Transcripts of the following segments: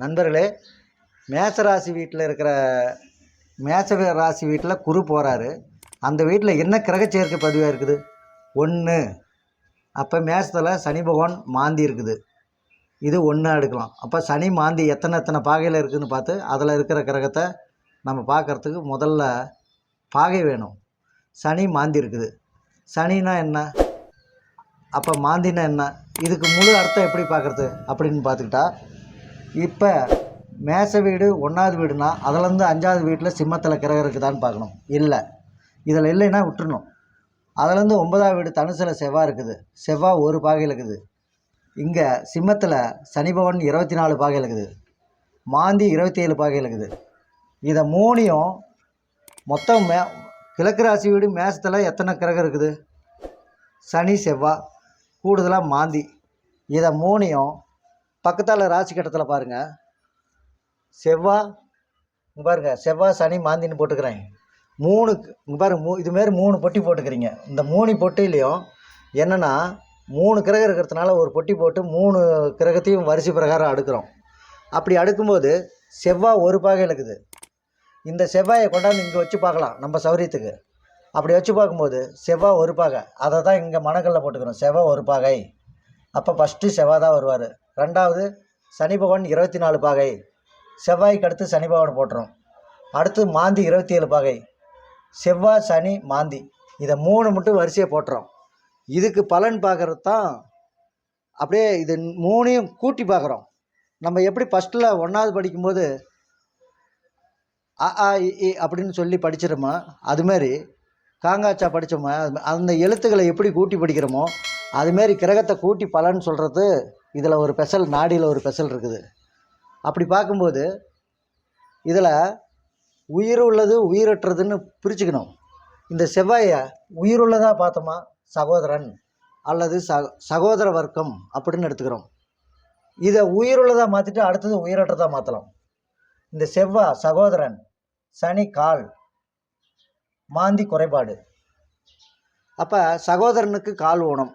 நண்பர்களே, மேசராசி வீட்டில் இருக்கிற மேசராசி வீட்டில் குரு போகிறாரு. அந்த வீட்டில் என்ன கிரக சேர்க்கை பதிவாக இருக்குது? 1. அப்போ மேசத்தில் சனி பகவான் மாந்தி இருக்குது. இது 1 எடுக்கலாம். அப்போ சனி மாந்தி எத்தனை பாகையில் இருக்குதுன்னு பார்த்து அதில் இருக்கிற கிரகத்தை நம்ம பார்க்குறதுக்கு முதல்ல பாகை வேணும். சனி மாந்தி இருக்குது. சனினா என்ன, அப்போ மாந்தினா என்ன, இதுக்கு முழு அர்த்தம் எப்படி பார்க்குறது அப்படின்னு பார்த்துக்கிட்டா, இப்போ மேச வீடு 1வது வீடுனா அதுலேருந்து 5வது வீட்டில் சிம்மத்தில் கிரகம் இருக்குதான்னு பார்க்கணும். இல்லை, இதில் இல்லைன்னா விட்டுறணும். அதுலேருந்து 9வது வீடு தனுசில் செவ்வாய் இருக்குது. செவ்வாய் ஒரு பாகையில் இருக்குது. இங்கே சிம்மத்தில் சனி பகவான் 24 பாகையில் இருக்குது. மாந்தி 27 பாகையில் இருக்குது. இதை 3ஐயும் மொத்தம் கிழக்கு ராசி வீடு மேசத்தில் எத்தனை கிரகம் இருக்குது? சனி செவ்வாய் கூடுதலாக மாந்தி. இதை 3ஐயும் பக்கத்தால் ராசி கட்டத்தில் பாருங்கள். செவ்வாய் இங்கே பாருங்கள், செவ்வாய் சனி மாந்தின்னு போட்டுக்கிறேன். 3 இங்கே பாருங்க, இதுமாரி 3 பொட்டி போட்டுக்கிறீங்க. இந்த 3 பொட்டிலையும் என்னென்னா 3 கிரகம் இருக்கிறதுனால ஒரு பொட்டி போட்டு 3 கிரகத்தையும் வரிசை பிரகாரம் அடுக்கிறோம். அப்படி அடுக்கும்போது செவ்வாய் ஒரு பாகையில் இருக்குது. இந்த செவ்வாயை கொண்டாந்து இங்கே வச்சு பார்க்கலாம் நம்ம சௌரியத்துக்கு. அப்படி வச்சு பார்க்கும்போது செவ்வாய் ஒரு பாகை, அதை தான் இங்கே மணக்கல்ல போட்டுக்கிறோம். செவ்வாய் ஒரு பாகை. அப்போ ஃபஸ்ட்டு செவ்வாய் தான் வருவார். 2வது சனி பகவான் 24 பாகை. செவ்வாய்க்கு அடுத்து சனி பகவான் போட்டுரும். அடுத்து மாந்தி 27 பாகை. செவ்வாய் சனி மாந்தி, இதை 3 மட்டும் வரிசையை போட்டுறோம். இதுக்கு பலன் பார்க்குறது தான் அப்படியே இது 3ஐயும் கூட்டி பார்க்குறோம். நம்ம எப்படி ஃபஸ்ட்டில் 1வது படிக்கும்போது அ ஆ இ ஈ அப்படின்னு சொல்லி படிச்சிடுறோமோ, அதுமாரி காங்காச்சா படித்தோமோ, அந்த எழுத்துக்களை எப்படி கூட்டி படிக்கிறோமோ அதுமாரி கிரகத்தை கூட்டி பலன் சொல்கிறது இதில் ஒரு ஸ்பெஷல், நாடியில் ஒரு ஸ்பெஷல் இருக்குது. அப்படி பார்க்கும்போது இதில் உயிர் உள்ளது உயிரற்றதுன்னு பிரிச்சுக்கணும். இந்த செவ்வாயை உயிருள்ளதாக பார்த்தோமா சகோதரன் அல்லது சகோதர வர்க்கம் அப்படின்னு எடுத்துக்கிறோம். இதை உயிருள்ளதாக மாற்றிட்டு அடுத்தது உயிரற்றதாக மாற்றலாம். இந்த செவ்வாய் சகோதரன், சனி கால், மாந்தி குறைபாடு. அப்போ சகோதரனுக்கு கால் ஊனம்.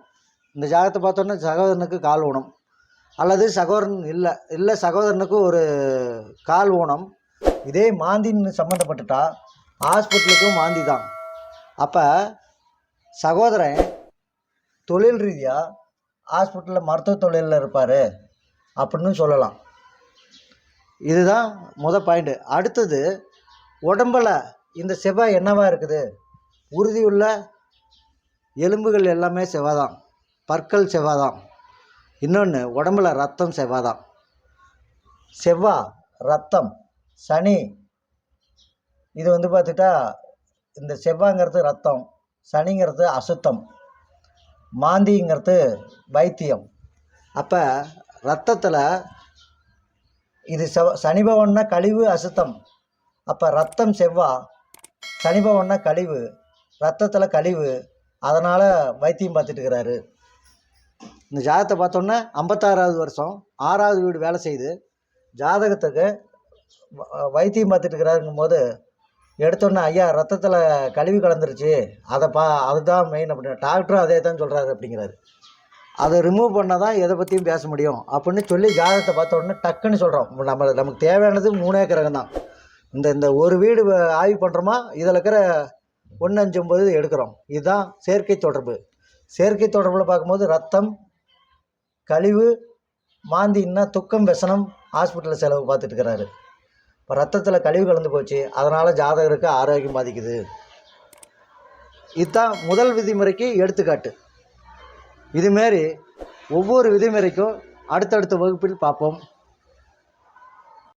இந்த ஜாதகத்தை பார்த்தோன்னா சகோதரனுக்கு கால் ஊனம், அல்லது சகோதரன் இல்லை சகோதரனுக்கு ஒரு கால் ஊனம். இதே மாந்தின்னு சம்மந்தப்பட்டுட்டா ஹாஸ்பிட்டலுக்கும் மாந்தி தான். அப்போ சகோதரன் தொழில் ரீதியாக ஹாஸ்பிட்டலில் மருத்துவ தொழிலில் இருப்பார் அப்படின்னு சொல்லலாம். இதுதான் பாயிண்ட்டு. அடுத்தது உடம்பில் இந்த செவ்வாய் என்னவா இருக்குது? உறுதியுள்ள எலும்புகள் எல்லாமே செவ்வாய் தான். பற்கள் செவ்வாய் தான். இன்னொன்று உடம்பில் ரத்தம் செவ்வாய் தான். செவ்வாய் ரத்தம், சனி இது பார்த்துட்டா இந்த செவ்வாய்ங்கிறது ரத்தம், சனிங்கிறது அசுத்தம், மாந்திங்கிறது வைத்தியம். அப்போ ரத்தத்தில் இது சனி பகவான்னா கழிவு அசுத்தம். அப்போ ரத்தம் செவ்வாய், சனி பகவான்னா கழிவு, ரத்தத்தில் கழிவு. அதனால் வைத்தியம் பார்த்துட்டு இருக்கிறாரு. இந்த ஜாதகத்தை பார்த்தோன்னே 56வது வருஷம் 6வது வீடு வேலை செய்யுது. ஜாதகத்துக்கு வைத்தியம் பார்த்துட்டு இருக்கிறாருங்கும் போது எடுத்தோன்னே ஐயா ரத்தத்தில் கழிவு கலந்துருச்சு, அதுதான் மெயின் அப்படின்னு டாக்டரும் அதே தான் சொல்கிறாரு அப்படிங்கிறாரு. அதை ரிமூவ் பண்ணால் தான் எதை பற்றியும் பேச முடியும் அப்படின்னு சொல்லி ஜாதகத்தை பார்த்த உடனே டக்குன்னு சொல்கிறோம். நமக்கு தேவையானது 3 கிரகம் தான். இந்த ஒரு வீடு ஆய்வு பண்ணுறோமா, இதில் இருக்கிற 1, 5, 9 எடுக்கிறோம். இதுதான் செயற்கை தொடர்பு. செயற்கை தொடர்பில் பார்க்கும்போது ரத்தம், கழிவு, மாந்தின்னா துக்கம், व्यसனம், ஹாஸ்பிட்டலில் செலவு பார்த்துட்டு இருக்கிறாரு. இப்போ ரத்தத்தில் கழிவு கலந்து போச்சு, அதனால் ஜாதகருக்கு ஆரோக்கியம் பாதிக்குது. இதுதான் முதல் விதிமுறைக்கு எடுத்துக்காட்டு. இதுமாரி ஒவ்வொரு விதிமுறைக்கும் அடுத்தடுத்த வகுப்பில் பார்ப்போம்.